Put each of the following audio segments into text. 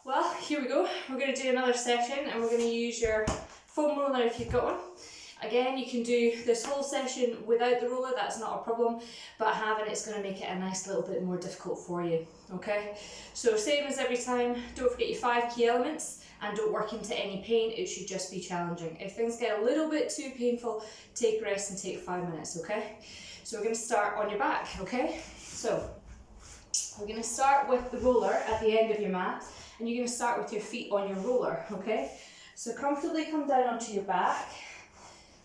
Well, here we go. We're going to do another session and we're going to use your foam roller if you've got one. Again, you can do this whole session without the roller, that's not a problem, but having it's going to make it a nice little bit more difficult for you, okay? So same as every time, don't forget your 5 key elements and don't work into any pain, it should just be challenging. If things get a little bit too painful, take a rest and take 5 minutes, okay? So we're going to start on your back, okay? So we're going to start with the roller at the end of your mat, and you're going to start with your feet on your roller, okay? So comfortably come down onto your back,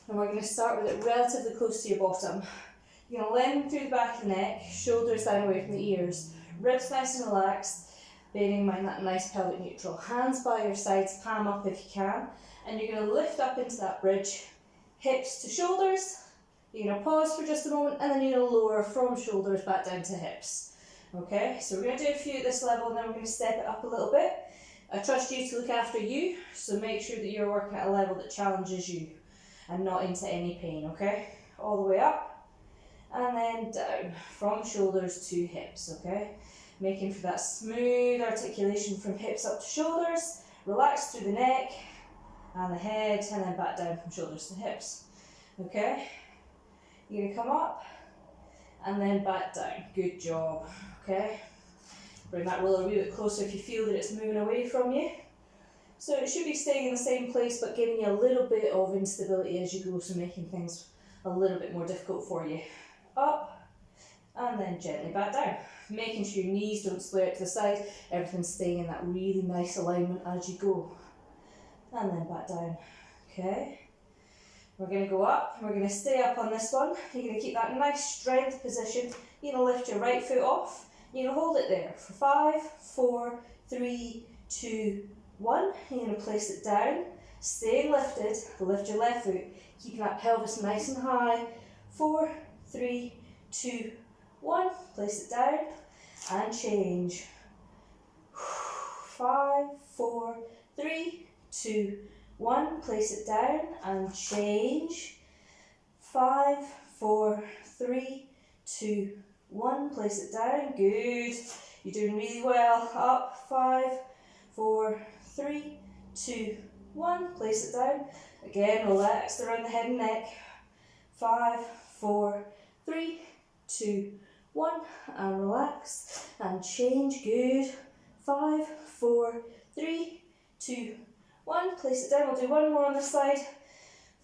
and we're going to start with it relatively close to your bottom. You're going to lengthen through the back of the neck, shoulders down away from the ears, ribs nice and relaxed, bearing in mind that nice pelvic neutral. Hands by your sides, palm up if you can, and you're going to lift up into that bridge, hips to shoulders. You're going to pause for just a moment, and then you're going to lower from shoulders back down to hips. Okay, so we're going to do a few at this level and then we're going to step it up a little bit. I trust you to look after you, so make sure that you're working at a level that challenges you and not into any pain, okay? All the way up and then down from shoulders to hips, okay? Making for that smooth articulation from hips up to shoulders, relax through the neck and the head, and then back down from shoulders to hips, okay? You're going to come up and then back down. Good job. Okay, bring that roller a wee bit closer if you feel that it's moving away from you. So it should be staying in the same place but giving you a little bit of instability as you go, so making things a little bit more difficult for you. Up and then gently back down. Making sure your knees don't splay out to the side, everything's staying in that really nice alignment as you go. And then back down. Okay, we're going to go up, we're going to stay up on this one. You're going to keep that nice strength position. You're going to lift your right foot off. You're going to hold it there for 5, 4, 3, 2, 1. You're going to place it down, staying lifted, lift your left foot, keeping that pelvis nice and high. 4, 3, 2, 1. Place it down and change. 5, 4, 3, 2, 1. Place it down and change. 5, 4, 3, 2, 1. Place it down. Good. You're doing really well. Up. 5, 4, 3, 2, 1. Place it down. Again, relax around the head and neck. 5, 4, 3, 2, 1. And relax. And change. Good. 5, 4, 3, 2, 1. Place it down. We'll do one more on this side.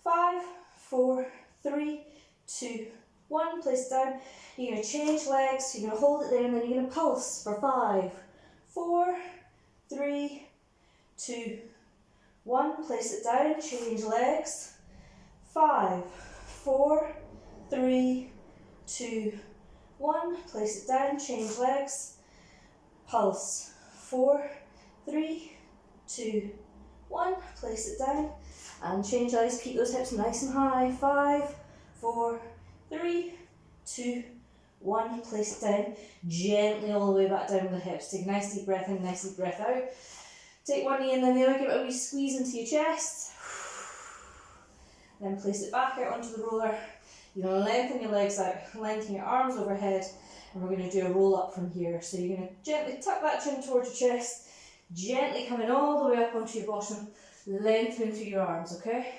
5, 4, 3, 2, 1. Place it down. You're going to change legs. You're going to hold it there and then you're going to pulse for 5, 4, 3, 2, 1. Place it down. Change legs. 5, 4, 3, 2, 1. Place it down. Change legs. Pulse. 4, 3, 2, 1. Place it down and change legs. Keep those hips nice and high. 5, 4, 3, 2, 1. Place it down. Gently all the way back down with the hips. Take a nice deep breath in, nice deep breath out. Take one knee and then the other. Give it a wee squeeze into your chest. Then place it back out onto the roller. You're going to lengthen your legs out, lengthen your arms overhead, and we're going to do a roll up from here. So you're going to gently tuck that chin towards your chest. Gently coming all the way up onto your bottom, lengthening through your arms, okay?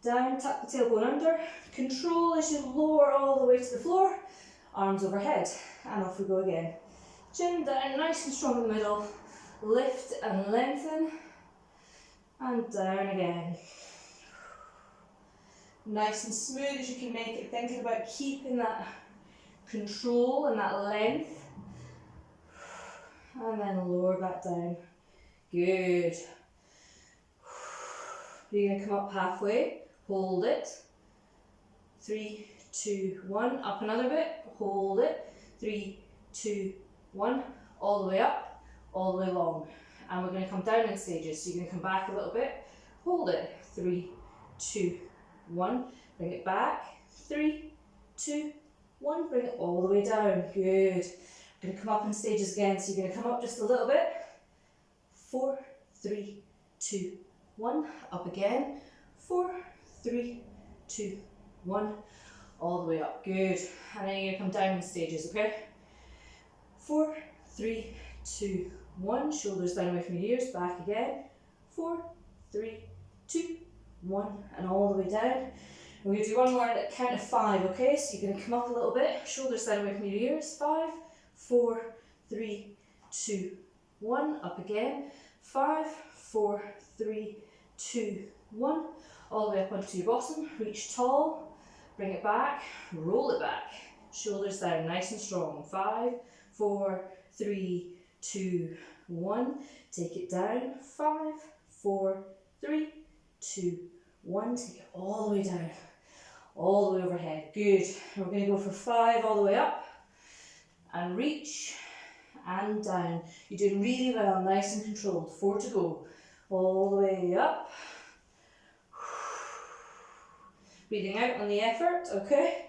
Down, tuck the tailbone under, control as you lower all the way to the floor, arms overhead, and off we go again. Chin down, nice and strong in the middle, lift and lengthen, and down again. Nice and smooth as you can make it, thinking about keeping that control and that length. And then lower back down. Good. You're going to come up halfway, hold it. 3, 2, 1. Up another bit, hold it. 3, 2, 1. All the way up, all the way long. And we're going to come down in stages. So you're going to come back a little bit, hold it. 3, 2, 1. Bring it back. 3, 2, 1. Bring it all the way down. Good. Going to come up in stages again, so you're going to come up just a little bit. 4, 3, 2, 1. Up again. 4, 3, 2, 1. All the way up. Good. And then you're going to come down in stages, okay? 4, 3, 2, 1. Shoulders down away from your ears, back again. 4, 3, 2, 1, and all the way down. We're going to do one more at count of 5, okay? So you're going to come up a little bit, shoulders down away from your ears. 5, 4, 3, 2, 1. Up again. 5, 4, 3, 2, 1. All the way up onto your bottom. Reach tall. Bring it back. Roll it back. Shoulders down, nice and strong. 5, 4, 3, 2, 1. Take it down. 5, 4, 3, 2, 1. Take it all the way down. All the way overhead. Good. We're going to go for 5 all the way up. And reach. And down. You're doing really well. Nice and controlled. 4 to go. All the way up. Breathing out on the effort, okay?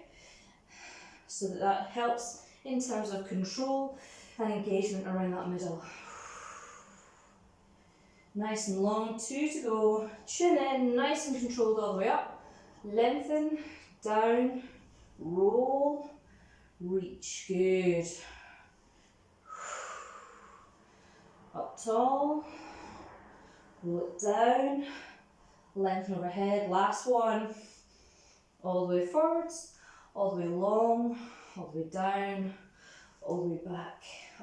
So that helps in terms of control and engagement around that middle. Nice and long, 2 to go. Chin in, nice and controlled all the way up. Lengthen, down, roll, reach. Good. Up tall, roll it down, lengthen overhead. Last one. All the way forwards, all the way long, all the way down, all the way back,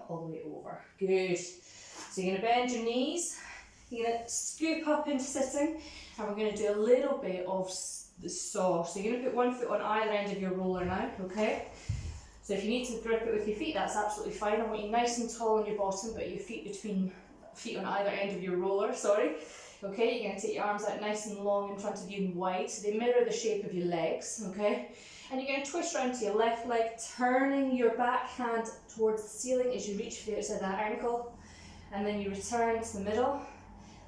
all the way over. Good. So you're going to bend your knees, you're going to scoop up into sitting, and we're going to do a little bit of the saw. So you're going to put one foot on either end of your roller now, okay? So if you need to grip it with your feet, that's absolutely fine. I want you nice and tall on your bottom, but your feet on either end of your roller, sorry. Okay, you're going to take your arms out nice and long in front of you and wide, so they mirror the shape of your legs, okay? And you're going to twist around to your left leg, turning your back hand towards the ceiling as you reach for the outside of that ankle. And then you return to the middle,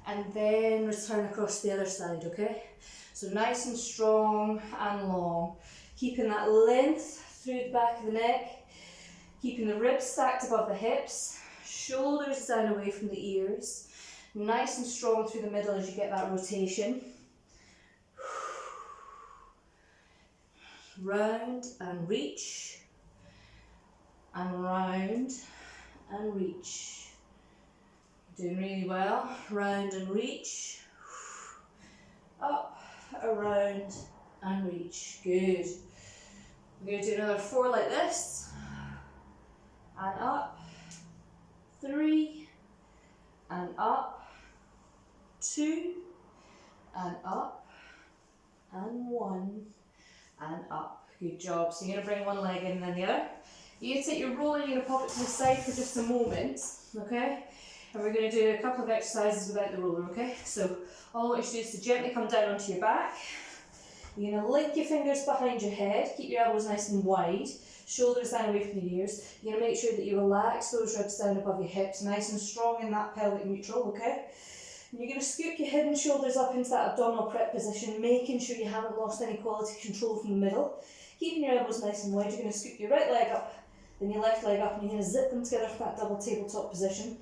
and then return across the other side, okay? So nice and strong and long. Keeping that length through the back of the neck, keeping the ribs stacked above the hips, shoulders down away from the ears. Nice and strong through the middle as you get that rotation. Round and reach. And round and reach. Doing really well. Round and reach. Up, around and reach. Good. We're going to do another 4 like this. And up. 3. And up. 2, and up, and 1, and up. Good job. So you're going to bring one leg in and then the other. You're going to take your roller, you're going to pop it to the side for just a moment, okay? And we're going to do a couple of exercises without the roller, okay? So all I want you to do is to gently come down onto your back. You're going to link your fingers behind your head, keep your elbows nice and wide, shoulders down away from your ears. You're going to make sure that you relax those ribs down above your hips, nice and strong in that pelvic neutral, okay? And you're going to scoop your head and shoulders up into that abdominal prep position, making sure you haven't lost any quality control from the middle. Keeping your elbows nice and wide, you're going to scoop your right leg up, then your left leg up, and you're going to zip them together for that double tabletop position.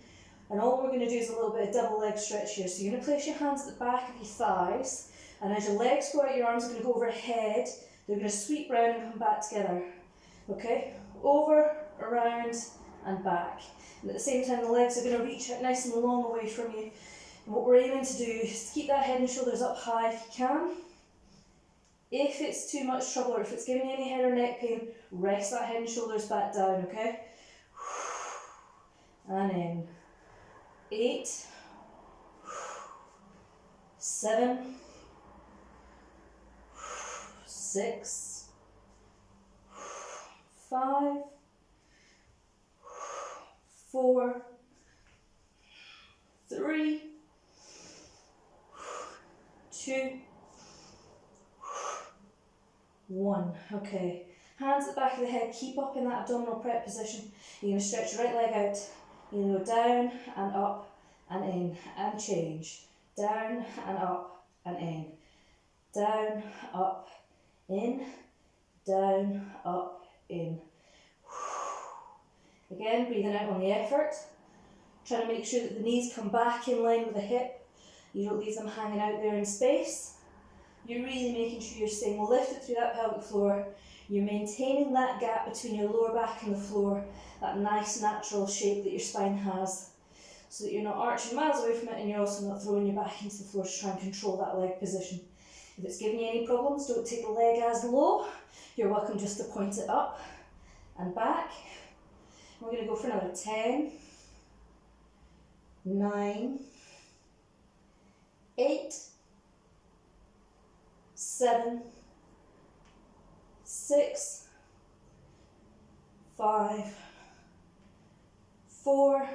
And all we're going to do is a little bit of double leg stretch here. So you're going to place your hands at the back of your thighs, and as your legs go out, your arms are going to go overhead. They're going to sweep round and come back together. Okay? Over, around, and back. And at the same time, the legs are going to reach out nice and long away from you. And what we're aiming to do is keep that head and shoulders up high if you can. If it's too much trouble or if it's giving you any head or neck pain, rest that head and shoulders back down, okay? And in. 8, 7, 6, 5, 4, 3, 2, 1. Okay, hands at the back of the head, keep up in that abdominal prep position. You're going to stretch your right leg out. You're going to go down and up and in and change. Down and up and in. Down, up, in. Down, up, in. Again, breathing out on the effort. Trying to make sure that the knees come back in line with the hip. You don't leave them hanging out there in space. You're really making sure you're staying lifted through that pelvic floor. You're maintaining that gap between your lower back and the floor, that nice natural shape that your spine has, so that you're not arching miles away from it and you're also not throwing your back into the floor to try and control that leg position. If it's giving you any problems, don't take the leg as low. You're welcome just to point it up and back. We're going to go for another 10, 9, 8, 7, 6, 5, 4,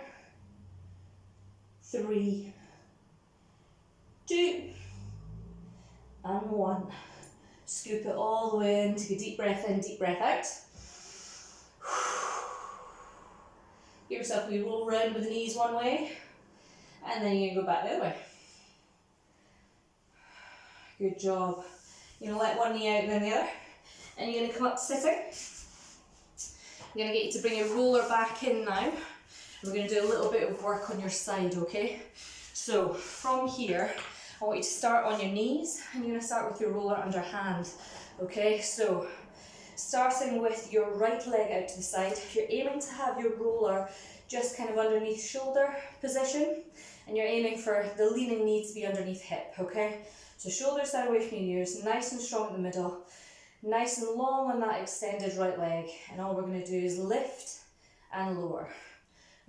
3, 2, and 1. Scoop it all the way in, take a deep breath in, deep breath out. Give yourself a wee roll round with the knees one way, and then you're going to go back the other way. Good job. You're going to let one knee out and then the other, and you're going to come up to sitting. I'm going to get you to bring your roller back in now. We're going to do a little bit of work on your side, okay? So from here, I want you to start on your knees, and you're going to start with your roller under hand, okay? So starting with your right leg out to the side, you're aiming to have your roller just kind of underneath shoulder position, and you're aiming for the leaning knee to be underneath hip, okay? So shoulders down away from your ears, nice and strong in the middle, nice and long on that extended right leg, and all we're going to do is lift and lower,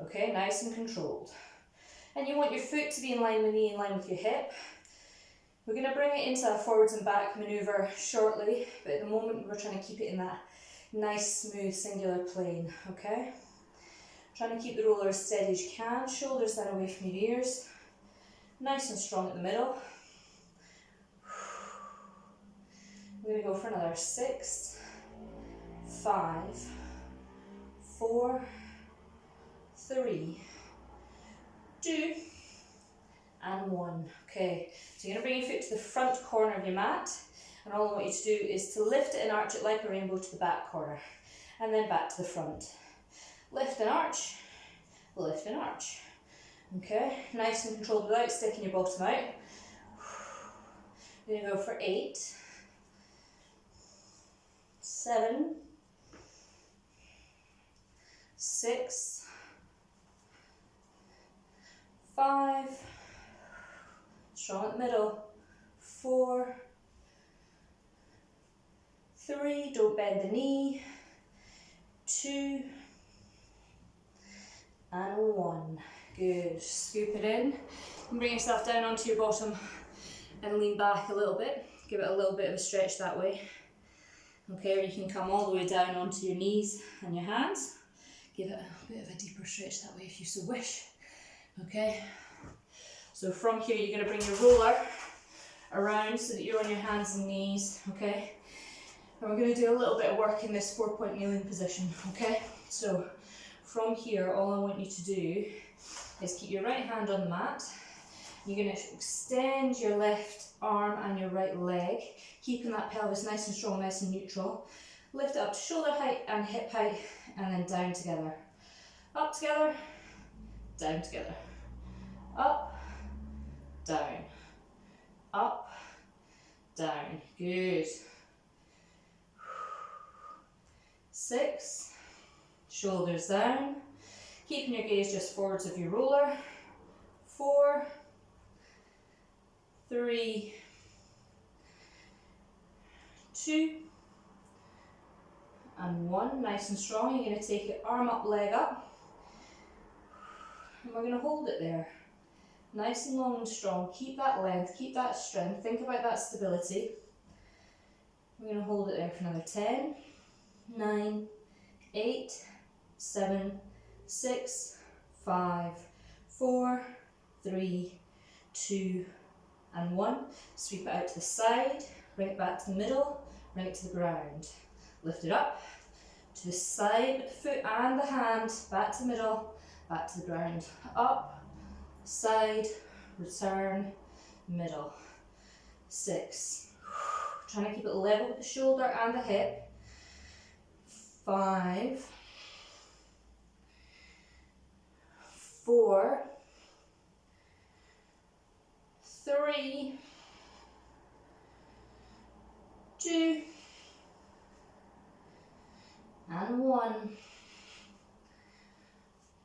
okay? Nice and controlled. And you want your foot to be in line with knee, in line with your hip. We're going to bring it into a forwards and back manoeuvre shortly, but at the moment we're trying to keep it in that nice, smooth, singular plane, okay? Trying to keep the roller as steady as you can, shoulders down away from your ears, nice and strong at the middle. We're going to go for another 6, 5, 4, 3, 2, and 1. Okay, so you're going to bring your foot to the front corner of your mat, and all I want you to do is to lift it and arch it like a rainbow to the back corner, and then back to the front. Lift and arch, lift and arch. Okay, nice and controlled without sticking your bottom out. We're going to go for 8, 7, 6, 5, strong at the middle, 4, 3, don't bend the knee, 2, and 1. Good. Scoop it in and bring yourself down onto your bottom and lean back a little bit. Give it a little bit of a stretch that way. Okay, or you can come all the way down onto your knees and your hands. Give it a bit of a deeper stretch that way if you so wish. Okay, so from here you're going to bring your roller around so that you're on your hands and knees, okay? And we're going to do a little bit of work in this 4-point kneeling position, okay? So from here, all I want you to do is keep your right hand on the mat. You're going to extend your left arm and your right leg, keeping that pelvis nice and strong, nice and neutral. Lift it up to shoulder height and hip height, and then down together. Up together, down together. Up, down. Up, down. Good. 6, shoulders down. Keeping your gaze just forwards of your roller. 4, 3, 2, and 1. Nice and strong. You're going to take it arm up, leg up. And we're going to hold it there. Nice and long and strong. Keep that length, keep that strength. Think about that stability. We're going to hold it there for another 10, 9, 8, 7, 6, 5, 4, 3, 2, and 1. Sweep it out to the side, bring it back to the middle, bring it to the ground. Lift it up to the side with the foot and the hand, back to the middle, back to the ground. Up, side, return, middle. 6. Trying to keep it level with the shoulder and the hip. 5, 4, 3, 2,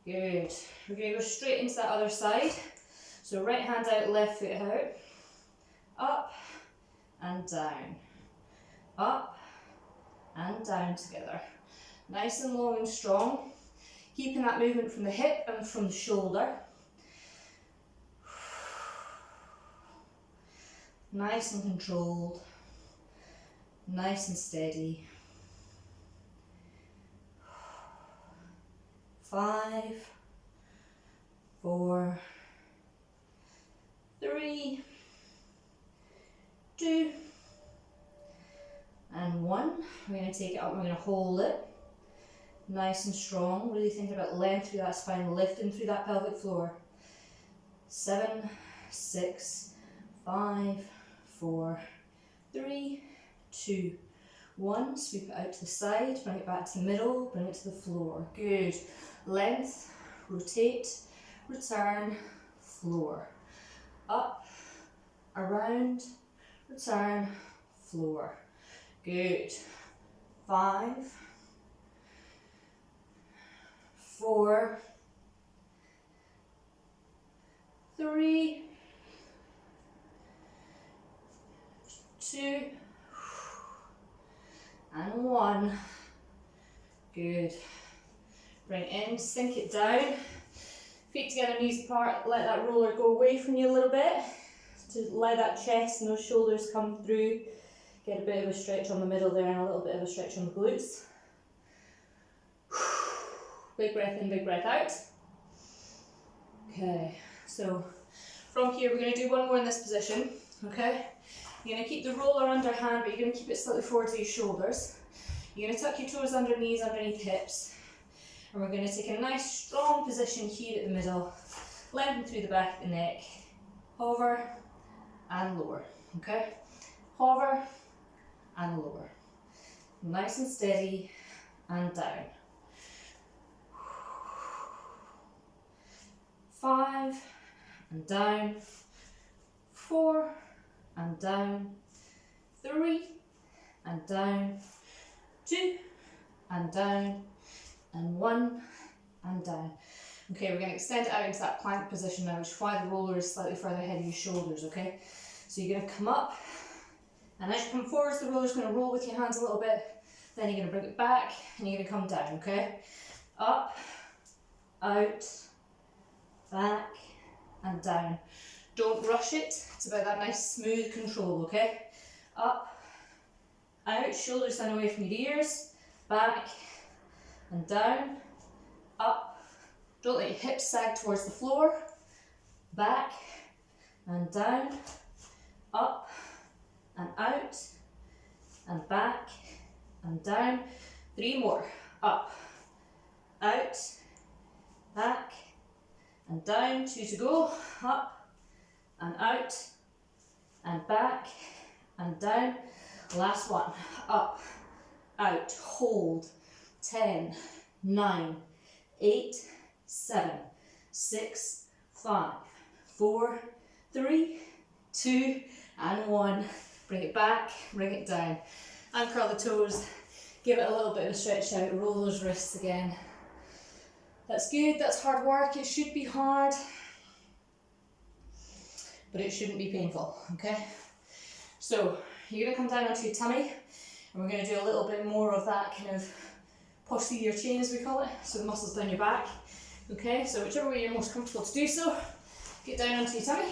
Good. We're going to go straight into that other side. So right hand out, left foot out. Up and down. Up and down together. Nice and long and strong. Keeping that movement from the hip and from the shoulder. Nice and controlled. Nice and steady. 5, 4, 3, 2, and 1. We're going to take it up, we're going to hold it. Nice and strong. Really think about length through that spine, lifting through that pelvic floor. 7, 6, 5, 4, 3, 2, 1. Sweep it out to the side, bring it back to the middle, bring it to the floor. Good. Length, rotate, return, floor. Up, around, return, floor. Good. 5, 4, 3, 2, and 1. Good. Bring it in, sink it down. Feet together, knees apart. Let that roller go away from you a little bit. To let that chest and those shoulders come through. Get a bit of a stretch on the middle there and a little bit of a stretch on the glutes. Big breath in, big breath out. Okay, so from here we're going to do one more in this position. Okay, you're going to keep the roller under hand, but you're going to keep it slightly forward to your shoulders. You're going to tuck your toes under knees, underneath hips. And we're going to take a nice strong position here at the middle. Lengthen through the back of the neck. Hover and lower. Okay? Hover and lower. Nice and steady and down. 5 and down. 4 and down. 3 and down. 2 and down. And 1 and down. Okay, we're going to extend it out into that plank position now, which is why the roller is slightly further ahead of your shoulders, okay? So you're going to come up, and as you come forwards, the roller's going to roll with your hands a little bit, then you're going to bring it back, and you're going to come down, okay? Up, out, back, and down. Don't rush it, it's about that nice smooth control, okay? Up, out, shoulders down away from your ears, back, and down, up, don't let your hips sag towards the floor, back and down, up and out, and back and down. 3 more, up, out, back and down. 2 to go, up and out, and back and down. Last one, up, out, hold. 10, 9, 8, 7, 6, 5, 4, 3, 2, and 1. Bring it back, bring it down. Uncurl the toes, give it a little bit of a stretch out, roll those wrists again. That's good, that's hard work, it should be hard, but it shouldn't be painful, okay? So, you're going to come down onto your tummy, and we're going to do a little bit more of that kind of posterior chain, as we call it, so the muscles down your back. Okay, so whichever way you're most comfortable to do so, get down onto your tummy.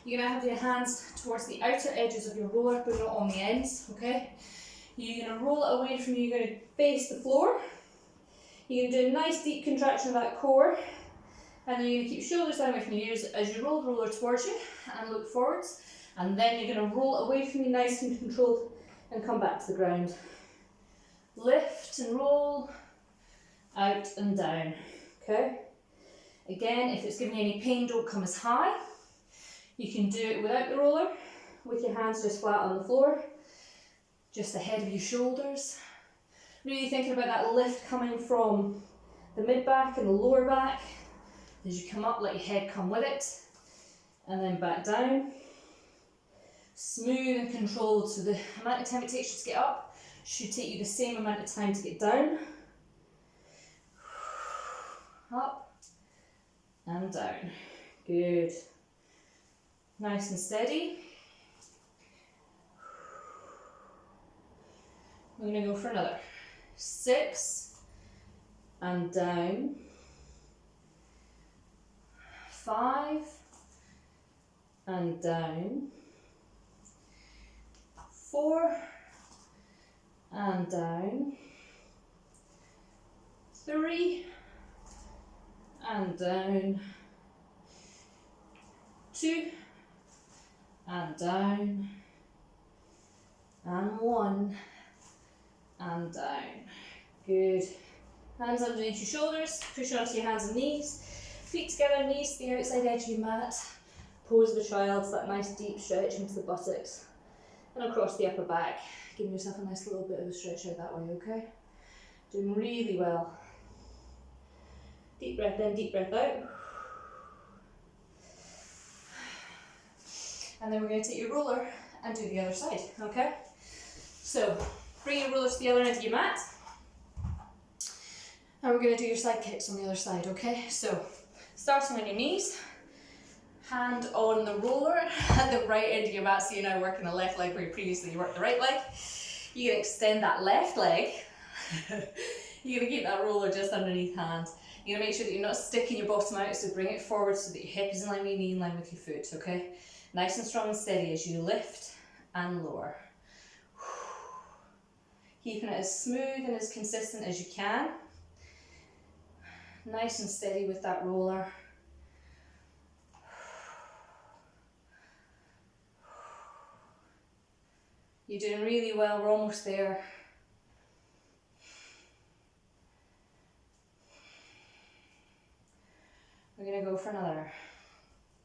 You're going to have your hands towards the outer edges of your roller, but not on the ends, okay? You're going to roll it away from you, you're going to face the floor. You're going to do a nice deep contraction of that core, and then you're going to keep shoulders down away from your ears as you roll the roller towards you and look forwards, and then you're going to roll it away from you nice and controlled and come back to the ground. Lift and roll, out and down, okay? Again, if it's giving you any pain, don't come as high. You can do it without the roller, with your hands just flat on the floor, just ahead of your shoulders. Really thinking about that lift coming from the mid-back and the lower back. As you come up, let your head come with it, and then back down. Smooth and controlled, so the amount of time it takes you to get up should take you the same amount of time to get down. Up and down. Good. Nice and steady. We're going to go for another 6 and down, 5 and down, 4 and down, 3 and down, 2 and down, and 1 and down. Good. Hands underneath your shoulders, push onto your hands and knees, feet together, knees to the outside edge of your mat. Pose of a child, so that nice deep stretch into the buttocks and across the upper back. Giving yourself a nice little bit of a stretch out that way, okay? Doing really well. Deep breath in, deep breath out. And then we're going to take your roller and do the other side, okay? So, bring your rollers to the other end of your mat. And we're going to do your side kicks on the other side, okay? So, starting on your knees, hand on the roller at the right end of your mat, so you're now working the left leg where previously you worked the right leg. You're going to extend that left leg. You're going to keep that roller just underneath hand. You're going to make sure that you're not sticking your bottom out, so bring it forward so that your hip is in line with your knee, in line with your foot, okay? Nice and strong and steady as you lift and lower. Keeping it as smooth and as consistent as you can. Nice and steady with that roller. You're doing really well, we're almost there. We're going to go for another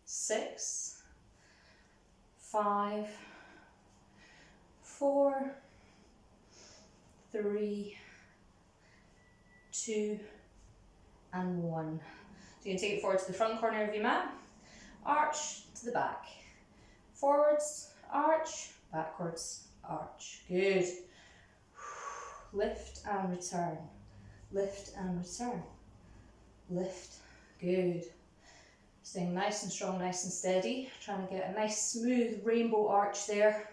6, 5, 4, 3, 2, and 1. So you can take it forward to the front corner of your mat, arch to the back, forwards, arch, backwards, arch. Good. Lift and return, lift and return, lift. Good. Staying nice and strong, nice and steady. Trying to get a nice smooth rainbow arch there.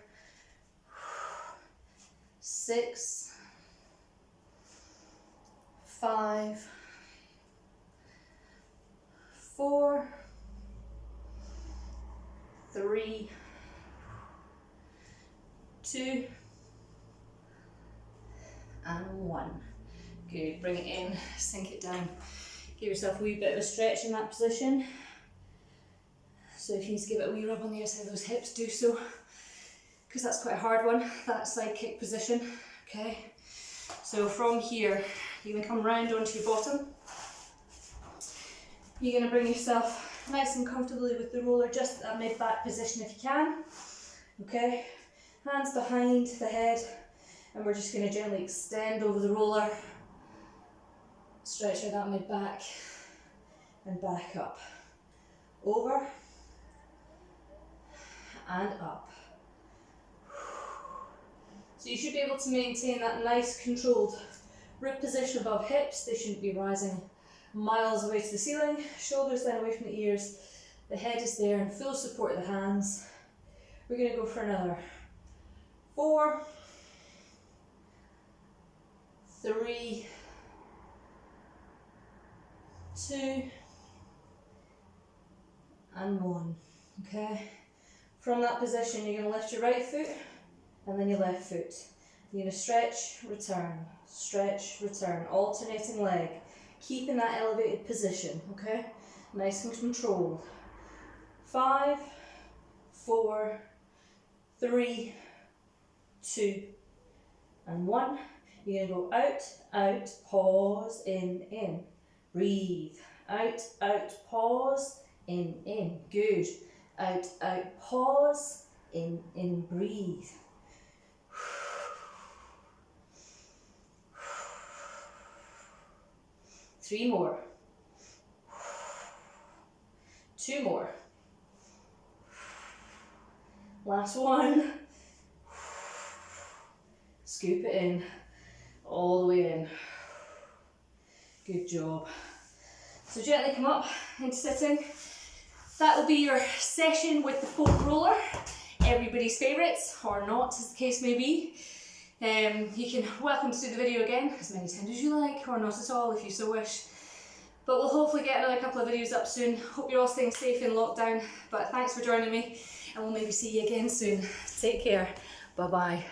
6, 5, 4, 3, 2, and 1. Good. Bring it in, sink it down. Give yourself a wee bit of a stretch in that position. So if you need to give it a wee rub on the outside of those hips, do so, because that's quite a hard one, that side kick position. Okay, so from here, you're going to come round onto your bottom. You're going to bring yourself nice and comfortably with the roller just at that mid-back position if you can. Okay, hands behind the head, and we're just going to gently extend over the roller. Stretch out that mid-back and back up. Over and up. So you should be able to maintain that nice controlled rib position above hips. They shouldn't be rising miles away to the ceiling. Shoulders then away from the ears. The head is there in full support of the hands. We're going to go for another 4, 3, 2, and 1. Okay, from that position you're going to lift your right foot and then your left foot. You're going to stretch, return, alternating leg, keeping that elevated position, okay, nice and controlled. 5, 4, 3, 2, and 1. You're going to go out, out, pause, in. Breathe. Out, out, pause, in. Good. Out, out, pause, in, breathe. 3 more. 2 more. Last one. Scoop it in. All the way in. Good job. So gently come up into sitting. That will be your session with the foam roller. Everybody's favourites, or not, as the case may be. You can welcome to do the video again as many times as you like, or not at all if you so wish. But we'll hopefully get another couple of videos up soon. Hope you're all staying safe in lockdown. But thanks for joining me, and we'll maybe see you again soon. Take care. Bye bye.